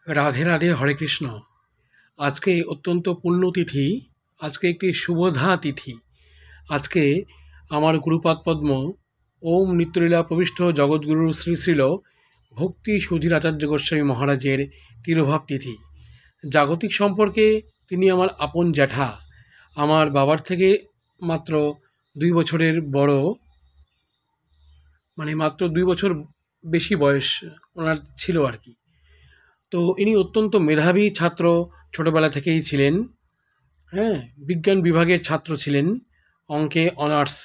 রাধে রাধে, হরে কৃষ্ণ। আজকে অত্যন্ত পুণ্যতিথি, আজকে একটি শুভধা তিথি। আজকে আমার গুরুপাদ পদ্ম ওম নিত্যলীলা প্রবিষ্ট জগৎগুরু শ্রী শ্রীল ভক্তি সুধীর আচার্য গোস্বামী মহারাজের তিরোভাব তিথি। জাগতিক সম্পর্কে তিনি আমার আপন জ্যাঠা। আমার বাবার থেকে মাত্র 2 বছরের বড়, মানে মাত্র 2 বছর বেশি বয়স ওনার ছিল আর কি। তো ইনি অত্যন্ত মেধাবী ছাত্র ছোটবেলা থেকেই ছিলেন। হ্যাঁ, বিজ্ঞান বিভাগের ছাত্র ছিলেন, অঙ্কে অনার্স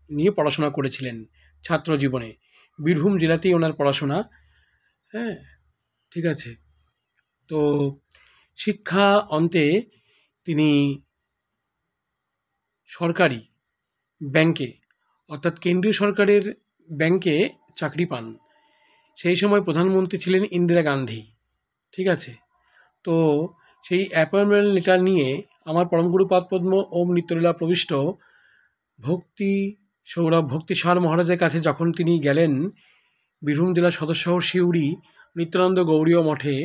নিয়ে পড়াশোনা করেছিলেন ছাত্র জীবনে। বীরভূম জেলাতেই ওনার পড়াশোনা। হ্যাঁ, ঠিক আছে। তো শিক্ষা অন্তে তিনি সরকারি ব্যাংকে, অর্থাৎ কেন্দ্রীয় সরকারের ব্যাংকে চাকরি পান। সেই সময় প্রধানমন্ত্রী ছিলেন ইন্দিরা গান্ধী। ঠিক আছে। তো সেই অ্যাপয়েন্টমেন্ট লেটার নিয়ে আমার পরমগুরু পাদপদ্ম ওম নিত্যলীলা প্রবিষ্ট ভক্তি সৌরভ ভক্তিসার মহারাজের কাছে যখন তিনি গেলেন, বীরভূম জেলার সদর শহর সিউড়ি নিত্যানন্দ গৌড়ীয় মঠে,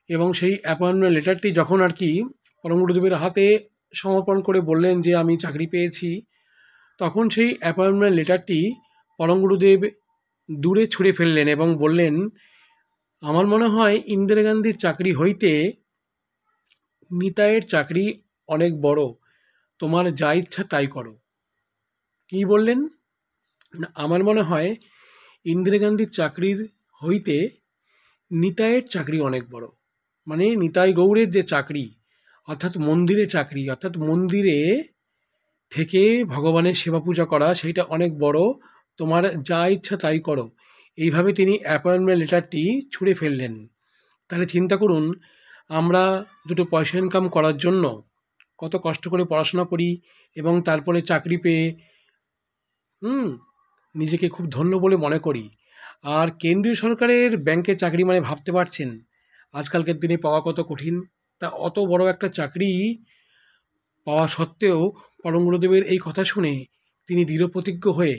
এবং সেই অ্যাপয়েন্টমেন্ট লেটারটি যখন আর কি পরমগুরুদেবের হাতে সমর্পণ করে বললেন যে আমি চাকরি পেয়েছি, তখন সেই অ্যাপয়েন্টমেন্ট লেটারটি পরমগুরুদেব দূরে ছুঁড়ে ফেললেন এবং বললেন, আমার মনে হয় ইন্দিরা গান্ধীর চাকরি হইতে নিতাইয়ের চাকরি অনেক বড়, তোমার যা ইচ্ছা তাই করো। কী বললেন না, আমার মনে হয় ইন্দিরা গান্ধীর চাকরির হইতে নিতাইয়ের চাকরি অনেক বড়, মানে নিতাই গৌড়ের যে চাকরি, অর্থাৎ মন্দিরে চাকরি, অর্থাৎ মন্দিরে থেকে ভগবানের সেবা পূজা করা, সেইটা অনেক বড়, তোমার যা ইচ্ছা তাই করো। এইভাবে তিনি অ্যাপয়েন্টমেন্ট লেটারটি ছুঁড়ে ফেললেন। তাহলে চিন্তা করুন, আমরা দুটো পয়সা ইনকাম করার জন্য কত কষ্ট করে পড়াশোনা করি এবং তারপরে চাকরি পেয়ে নিজেকে খুব ধন্য বলে মনে করি। আর কেন্দ্রীয় সরকারের ব্যাংকে চাকরি মানে ভাবতে পারছেন আজকালকার দিনে পাওয়া কত কঠিন। তা অত বড় একটা চাকরি পাওয়া সত্ত্বেও পরম গুরুদেবের এই কথা শুনে তিনি দৃঢ়প্রতিজ্ঞ হয়ে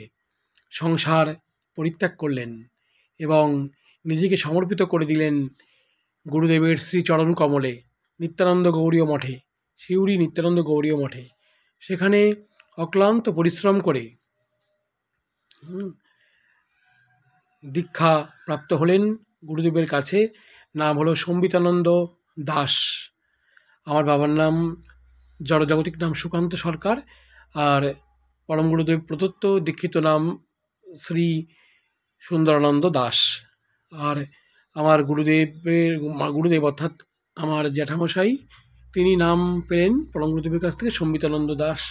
সংসার পরিত্যাগ করলেন এবং নিজেকে সমর্পিত করে দিলেন গুরুদেবের শ্রীচরণ কমলে, নিত্যানন্দ গৌড়ীয় মঠে, সিউড়ি নিত্যানন্দ গৌড়ীয় মঠে। সেখানে অক্লান্ত পরিশ্রম করে দীক্ষা প্রাপ্ত হলেন গুরুদেবের কাছে। নাম হলো সম্বিতানন্দ দাস। আমার বাবার নাম জড়জাগতিক নাম সুকান্ত সরকার, আর পরম গুরুদেব প্রদত্ত দীক্ষিত নাম শ্রী সুন্দরানন্দ দাস। আর আমার গুরুদেব অর্থাৎ আমার জ্যাঠামশাই, তিনি নাম পেলেন পরম গুরুদেবের কাছ থেকে সম্বিতানন্দ দাস।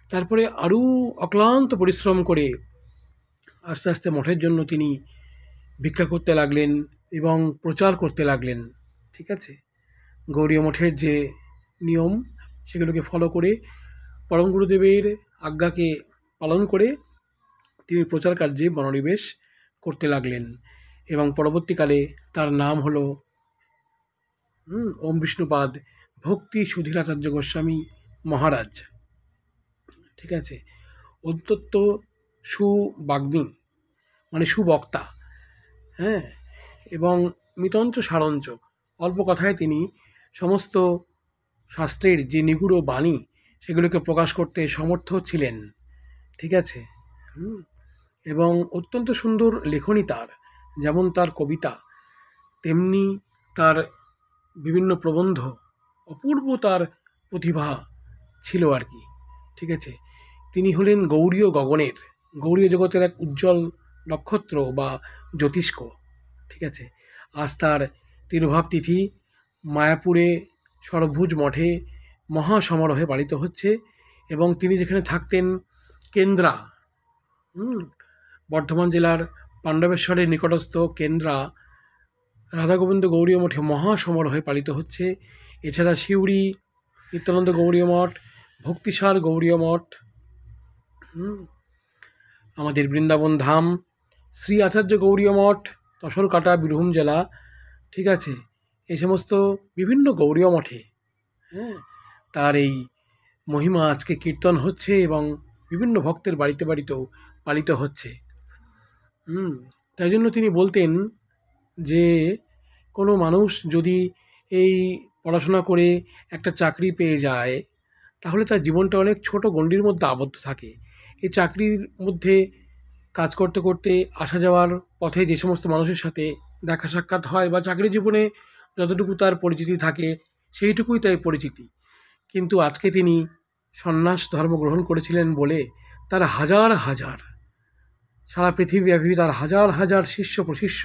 তারপরে আরও অক্লান্ত পরিশ্রম করে আস্তে আস্তে মঠের জন্য তিনি ভিক্ষা করতে লাগলেন এবং প্রচার করতে লাগলেন। ঠিক আছে। গৌড়ীয় মঠের যে নিয়ম সেগুলোকে ফলো করে, পরম গুরুদেবের আজ্ঞাকে পালন করে তিনি প্রচার কার্যে মনোনিবেশ করতে লাগলেন এবং পরবর্তীকালে তার নাম হলো ওম বিষ্ণুপাদ ভক্তি সুধীর আচার্য গোস্বামী মহারাজ। ঠিক আছে। অত্যন্ত সুবাগ্মী, মানে সুবক্তা। হ্যাঁ, এবং মিতঞ্চ সারঞ্চ, অল্প কথায় তিনি সমস্ত শাস্ত্রের যে নিগুড় বাণী সেগুলোকে প্রকাশ করতে সমর্থ ছিলেন। ঠিক আছে। এবং অত্যন্ত সুন্দর লেখনী তার, যেমন তার কবিতা তেমনি তার বিভিন্ন প্রবন্ধ, অপূর্ব তার প্রতিভা ছিল আর কি। ঠিক আছে। তিনি হলেন গৌড়ীয় গগনের, গৌড়ীয় জগতের এক উজ্জ্বল নক্ষত্র বা জ্যোতিষ্ক। ঠিক আছে। আজ তার তিরোভাব তিথি মায়াপুরে সরভুজ মঠে মহাসমারোহে পালিত হচ্ছে এবং তিনি যেখানে থাকতেন কেন্দ্রা, বর্ধমান জেলার পাণ্ডবেশ্বরের নিকটস্থ কেন্দ্রা রাধাগোবিন্দ গৌড়ীয় মঠে মহাসমারোহে পালিত হচ্ছে। এছাড়া সিউড়ি নিত্যানন্দ গৌড়ীয় মঠ, ভক্তিসার গৌড়ীয় মঠ, আমাদের বৃন্দাবন ধাম, শ্রী আচার্য গৌড়ীয় মঠ, তসরকাটা বীরভূম জেলা। ঠিক আছে। এই সমস্ত বিভিন্ন গৌড়ীয় মঠে তার এই মহিমা আজকে কীর্তন হচ্ছে এবং বিভিন্ন ভক্তের বাড়িতে বাড়িতেও পালিত হচ্ছে। তাই জন্য তিনি বলতেন যে কোনো মানুষ যদি এই পড়াশোনা করে একটা চাকরি পেয়ে যায়, তাহলে তার জীবনটা অনেক ছোট গণ্ডির মধ্যে আবদ্ধ থাকে। এই চাকরির মধ্যে কাজ করতে করতে আসা যাওয়ার পথে যে সমস্ত মানুষের সাথে দেখা সাক্ষাৎ হয় বা চাকরি জীবনে যতটুকু তার পরিচিতি থাকে সেইটুকুই তাই পরিচিতি। কিন্তু আজকে তিনি সন্ন্যাস ধর্ম গ্রহণ করেছিলেন বলে তার হাজার হাজার, সারা পৃথিবীব্যাপী তার হাজার হাজার শিষ্য প্রশিষ্য,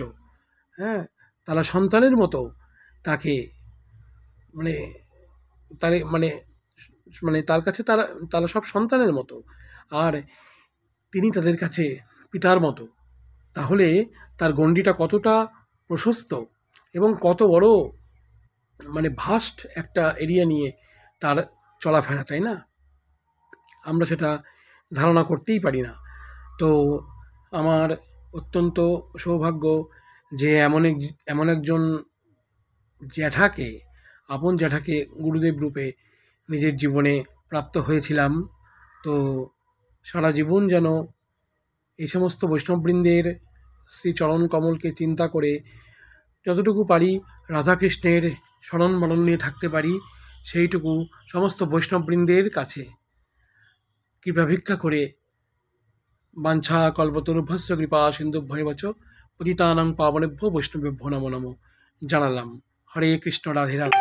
হ্যাঁ, তারা সন্তানের মতো তাকে মানে তার মানে মানে তার কাছে তারা তারা সব সন্তানের মতো, আর তিনি তাদের কাছে পিতার মতো। তাহলে তার গণ্ডিটা কতটা প্রশস্ত এবং কত বড় ভাস্ট একটা এরিয়া নিয়ে তার চলাফেরা, তাই না? আমরা সেটা ধারণা করতেই পারি না। তো আমার অত্যন্ত সৌভাগ্য যে এমন একজন জ্যাঠাকে, আপন জ্যাঠাকে গুরুদেব রূপে নিজের জীবনে প্রাপ্ত হয়েছিলাম। তো সারা জীবন যেন এই সমস্ত বৈষ্ণববৃন্দের শ্রীচরণ কমলকে চিন্তা করে যতটুকু পারি রাধাকৃষ্ণের স্মরণ মনন নিয়ে থাকতে পারি, সেইটুকু সমস্ত বৈষ্ণববৃন্দের কাছে কৃপা ভিক্ষা করে বাঞ্ছা কল্পতরুভ্যশ্চ কৃপা সিন্ধুভ্যেব চ পতিতানাং পাবনেভ্যো বৈষ্ণবেভ্যো নমো নমো জানালাম। হরে কৃষ্ণ, রাধে রাধে।